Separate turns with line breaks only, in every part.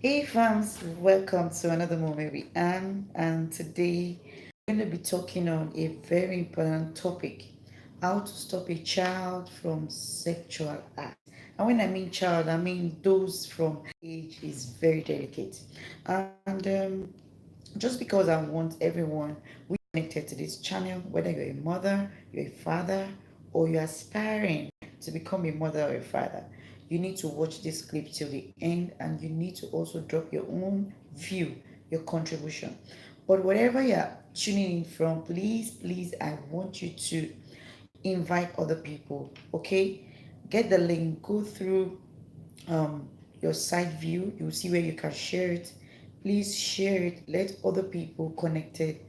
Hey fams, welcome to another moment with Anne, and today we're going to be talking on a very important topic: how to stop a child from sexual act. And when I mean child, I mean those from age is very delicate. And just because I want everyone we connected to this channel, whether you're a mother, you're a father, or you're aspiring to become a mother or a father, you need to watch this clip till the end, and you need to also drop your own view, your contribution. But whatever you're tuning in from, please, I want you to invite other people, okay? Get the link, go through um, your side view, you'll see where you can share it. Please share it. Let other people connected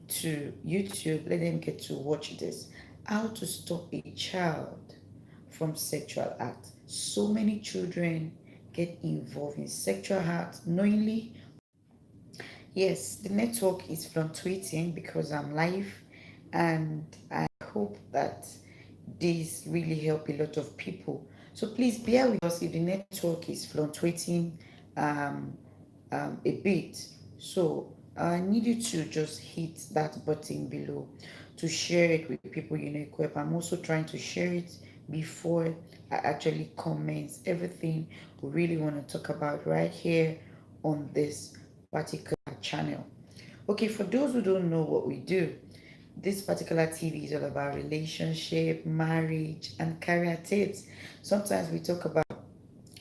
to YouTube, let them get to watch this. How to stop a child from sexual act. So many children get involved in sexual acts knowingly. Yes, the network is fluctuating because I'm live, and I hope that this really help a lot of people. So please bear with us if the network is fluctuating um, a bit. So I need you to just hit that button below to share it with people you know equip. I'm also trying to share it before I actually comment everything we really want to talk about right here on this particular channel. Okay, for those who don't know what we do, this particular TV is all about relationship, marriage, and career tips. Sometimes we talk about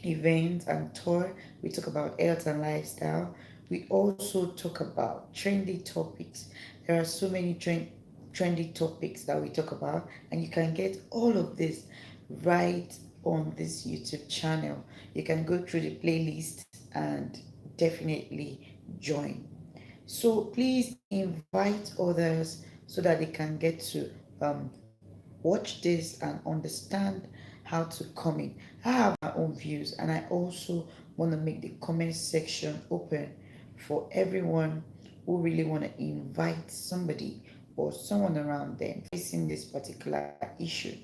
events and tour, we talk about health and lifestyle. We also talk about trendy topics. There are so many trendy topics that we talk about, and you can get all of this right on this YouTube channel. You can go through the playlist and definitely join. So please invite others so that they can get to um, watch this and understand how to comment. I have my own views, and I also want to make the comment section open for everyone who really want to invite somebody or someone around them facing this particular issue.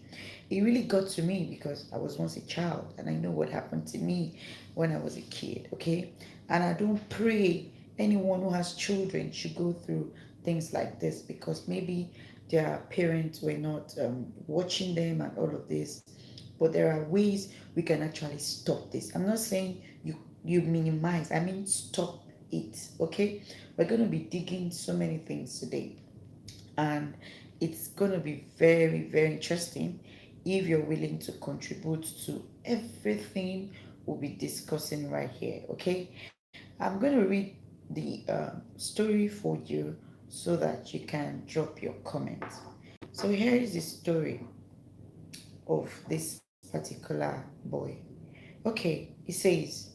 It really got to me because I was once a child and I know what happened to me when I was a kid, okay? And I don't pray anyone who has children should go through things like this because maybe their parents were not watching them and all of this. But there are ways we can actually stop this. I'm not saying you minimize, I mean stop it, okay? We're going to be digging so many things today, and it's going to be very interesting if you're willing to contribute to everything we'll be discussing right here, okay? I'm going to read the story for you so that you can drop your comments. So here is the story of this particular boy. Okay, it says,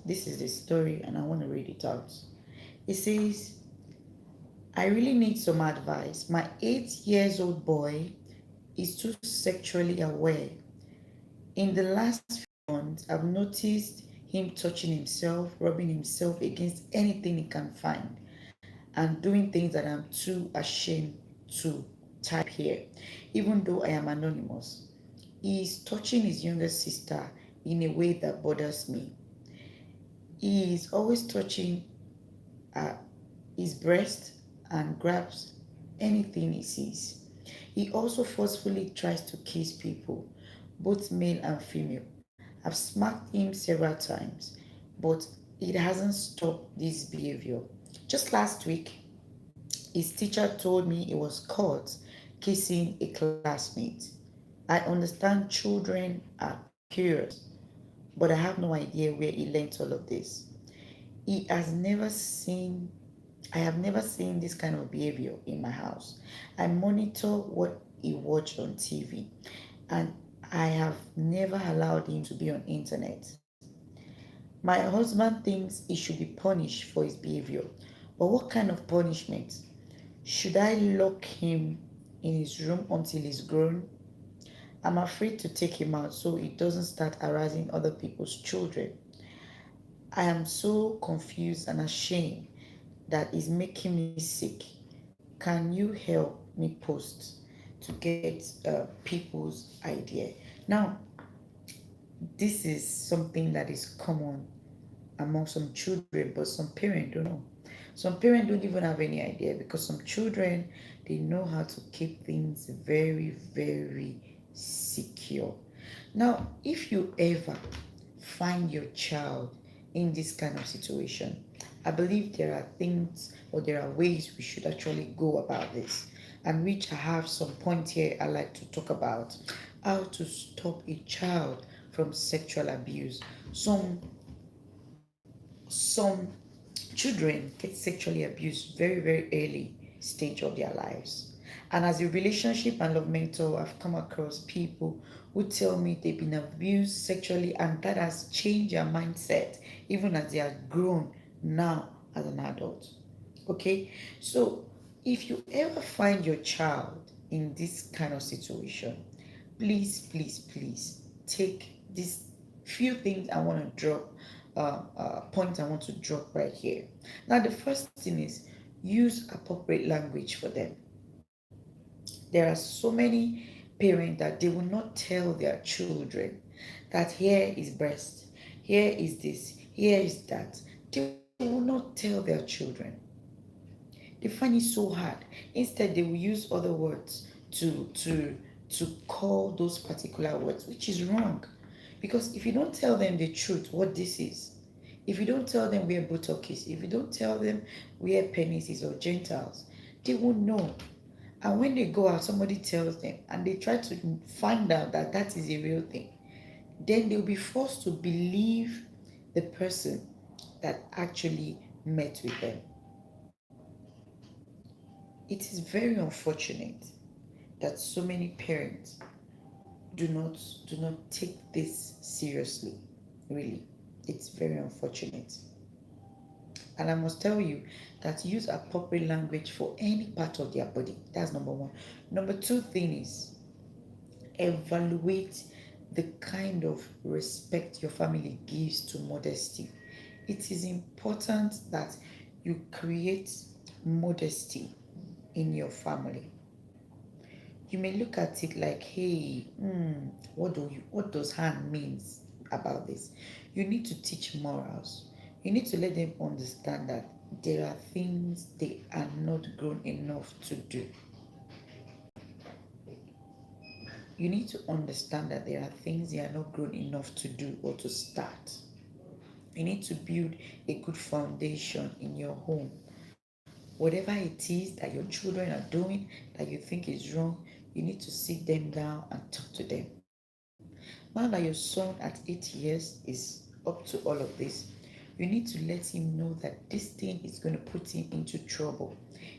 this is the story and I want to read it out. It says, I really need some advice. My 8 years old boy is too sexually aware. In the last few months, I've noticed him touching himself, rubbing himself against anything he can find, and doing things that I'm too ashamed to type here, even though I am anonymous. He is touching his younger sister in a way that bothers me. He is always touching uh, his breast and grabs anything he sees. He also forcefully tries to kiss people, both male and female. I've smacked him several times, but it hasn't stopped this behavior. Just last week, his teacher told me he was caught kissing a classmate. I understand children are curious, but I have no idea where he learned all of this. He has never seen I have never seen this kind of behavior in my house. I monitor what he watched on TV, and I have never allowed him to be on internet. My husband thinks he should be punished for his behavior. But what kind of punishment? Should I lock him in his room until he's grown? I'm afraid to take him out so he doesn't start harassing other people's children. I am so confused and ashamed that is making me sick. Can you help me post to get people's idea? Now, this is something that is common among some children, but some parents don't know. Some parents don't even have any idea because some children they know how to keep things very, very secure. Now, if you ever find your child in this kind of situation, I believe there are things or there are ways we should actually go about this, and which I have some point here I like to talk about how to stop a child from sexual abuse. Some children get sexually abused very, very early stage of their lives. And as a relationship and love mentor, I've come across people who tell me they've been abused sexually and that has changed their mindset even as they are grown now as an adult. Okay? So if you ever find your child in this kind of situation, please, please, please take these few things I want to drop, points I want to drop right here. Now, the first thing is use appropriate language for them. There are so many parents that they will not tell their children that here is breast, here is this, here is that. They will not tell their children. They find it so hard. Instead, they will use other words to call those particular words, which is wrong. Because if you don't tell them the truth, what this is, if you don't tell them where buttock is, if you don't tell them where penis is or genitals, they won't know. And when they go out, somebody tells them, and they try to find out that that is a real thing, then they'll be forced to believe the person that actually met with them. It is very unfortunate that so many parents do not take this seriously. Really, it's very unfortunate. And I must tell you that use appropriate language for any part of their body. That's number one. Number two thing is evaluate the kind of respect your family gives to modesty. It is important that you create modesty in your family. You may look at it like, hey, what does Han means about this? You need to teach morals. You need to let them understand that there are things they are not grown enough to do. You need to understand that there are things they are not grown enough to do or to start. You need to build a good foundation in your home. Whatever it is that your children are doing that you think is wrong, you need to sit them down and talk to them. Now that your son at 8 years is up to all of this, you need to let him know that this thing is going to put him into trouble.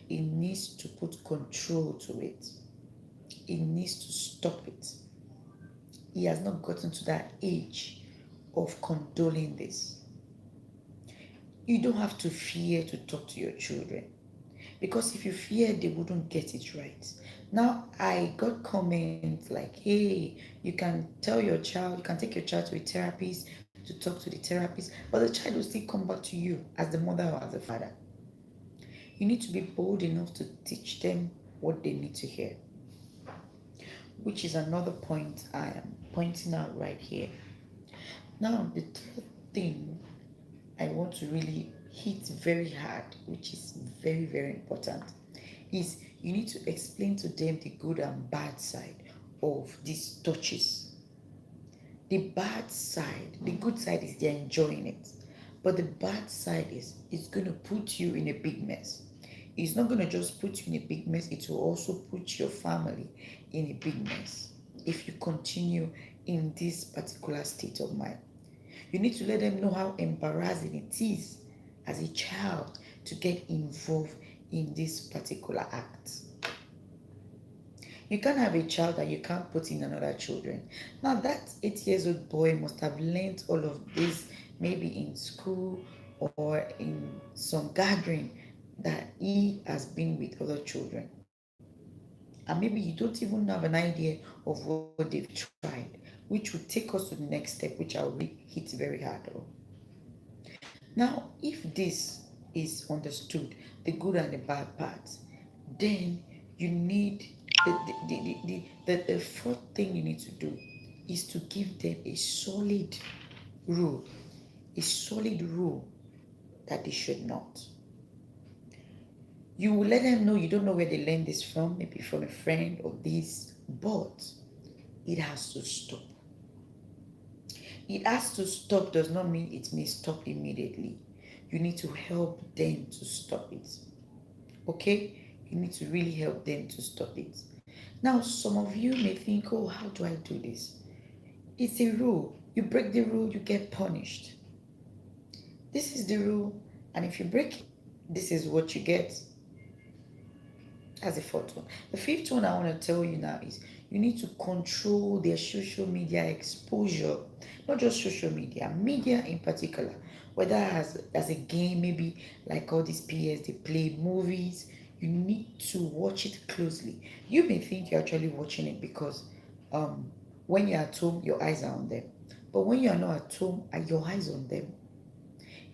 He needs to put control to it. He needs to stop it. He has not gotten to that age of condoling this. You don't have to fear to talk to your children because if you fear, they wouldn't get it right. Now, I got comments like, hey, you can tell your child, you can take your child to a therapist to talk to the therapist, but the child will still come back to you as the mother or as the father. You need to be bold enough to teach them what they need to hear, which is another point I am pointing out right here. Now, the third thing I want to really hit very hard, which is very, very important, is you need to explain to them the good and bad side of these touches. The bad side, the good side is they're enjoying it. But the bad side is it's going to put you in a big mess. It's not going to just put you in a big mess, it will also put your family in a big mess if you continue in this particular state of mind. You need to let them know how embarrassing it is as a child to get involved in this particular act. You can't have a child that you can't put in another children. Now that 8 years old boy must have learned all of this maybe in school or in some gathering that he has been with other children. And maybe you don't even have an idea of what they've tried, which would take us to the next step, which I'll really hit very hard on. Now, if this is understood, the good and the bad parts, then you need the fourth thing you need to do is to give them a solid rule. a solid rule that they should not. You will let them know you don't know where they learned this from, maybe from a friend or this, but it has to stop. It has to stop does not mean it may stop immediately. You need to help them to stop it. Okay? You need to really help them to stop it. Now, some of you may think, oh, how do I do this? It's a rule. You break the rule, you get punished. This is the rule, and if you break it, this is what you get as a fourth one. The fifth one I want to tell you now is you need to control their social media exposure. Not just social media, media in particular. Whether as a game, maybe like all these PS, they play movies. You need to watch it closely. You may think you're actually watching it because um when you're at home, your eyes are on them. But when you're not at home, are your eyes on them?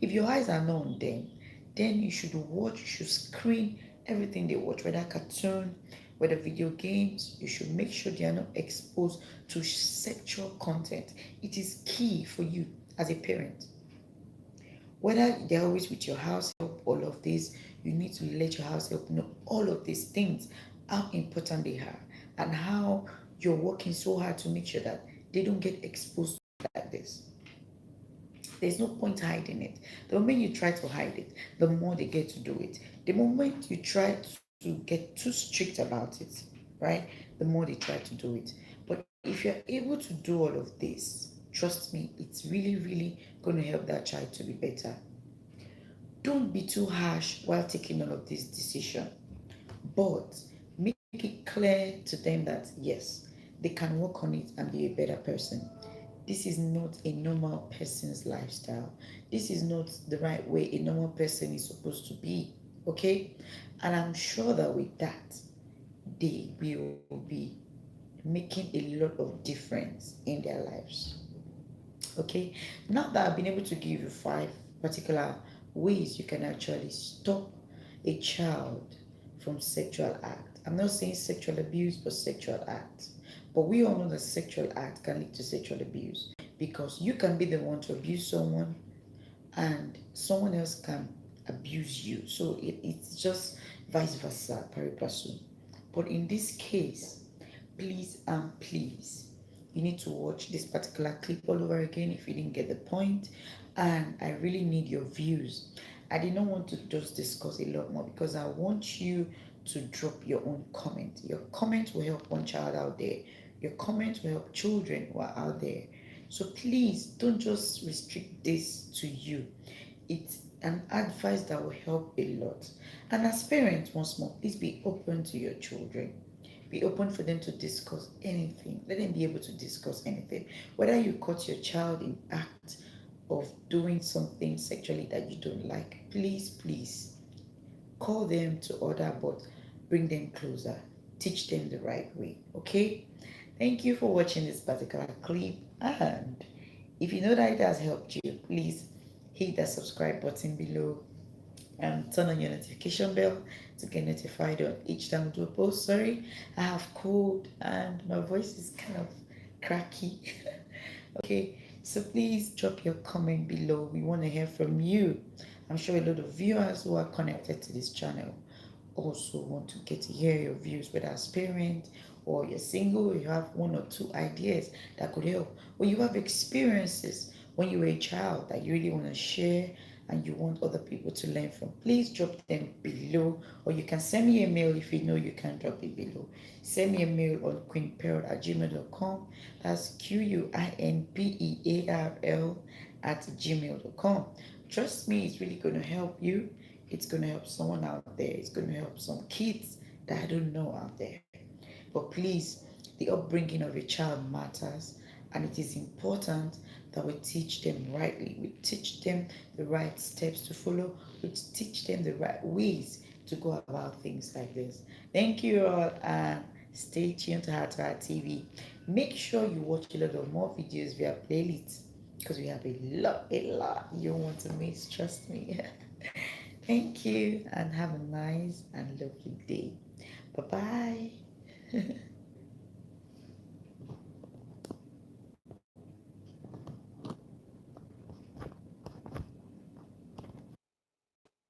If your eyes are not on them, then you should watch, you should screen everything they watch, whether cartoon, whether video games. You should make sure they are not exposed to sexual content. It is key for you as a parent. Whether they're always with your house help, all of this, you need to let your house help know all of these things, how important they are, and how you're working so hard to make sure that they don't get exposed like this. There's no point hiding it. The moment you try to hide it, the more they get to do it. The moment you try to get too strict about it, right, the more they try to do it. But if you're able to do all of this, trust me, it's really, really going to help that child to be better. Don't be too harsh while taking all of this decision, but make it clear to them that yes, they can work on it and be a better person. This is not a normal person's lifestyle. This is not the right way a normal person is supposed to be. Okay? And I'm sure that with that, they will be making a lot of difference in their lives. Okay? Now that I've been able to give you five particular ways you can actually stop a child from sexual act. I'm not saying sexual abuse, but sexual act. But we all know that sexual act can lead to sexual abuse because you can be the one to abuse someone and someone else can abuse you. So it's just vice versa, pari passu. But in this case, please and please, you need to watch this particular clip all over again if you didn't get the point. And I really need your views. I did not want to just discuss a lot more because I want you to drop your own comment. Your comment will help one child out there. Your comment will help children who are out there. So please don't just restrict this to you. It's an advice that will help a lot. And as parents, once more, please be open to your children. Be open for them to discuss anything. Let them be able to discuss anything. Whether you caught your child in act of doing something sexually that you don't like, please, please call them to order, but bring them closer. Teach them the right way. Okay? Thank you for watching this particular clip. And if you know that it has helped you, please hit that subscribe button below and turn on your notification bell to get notified on each time we do a post. Sorry, I have cold and my voice is kind of cracky. Okay, so please drop your comment below. We want to hear from you. I'm sure a lot of viewers who are connected to this channel also want to get to hear your views, whether as parent or you're single, you have one or two ideas that could help, or you have experiences when you were a child that you really want to share and you want other people to learn from. Please drop them below, or you can send me a mail if you know you can drop it below. Send me a mail on queenpearl@gmail.com. That's QUINPEARL@gmail.com. Trust me, it's really going to help you. It's going to help someone out there. It's going to help some kids that I don't know out there. But please, the upbringing of a child matters, and it is important that we teach them rightly. We teach them the right steps to follow. We teach them the right ways to go about things like this. Thank you all, and stay tuned to Heart to Heart TV. Make sure you watch a lot of more videos via playlists because we have a lot you don't want to miss. Trust me. Thank you, and have a nice and lovely day. Bye bye.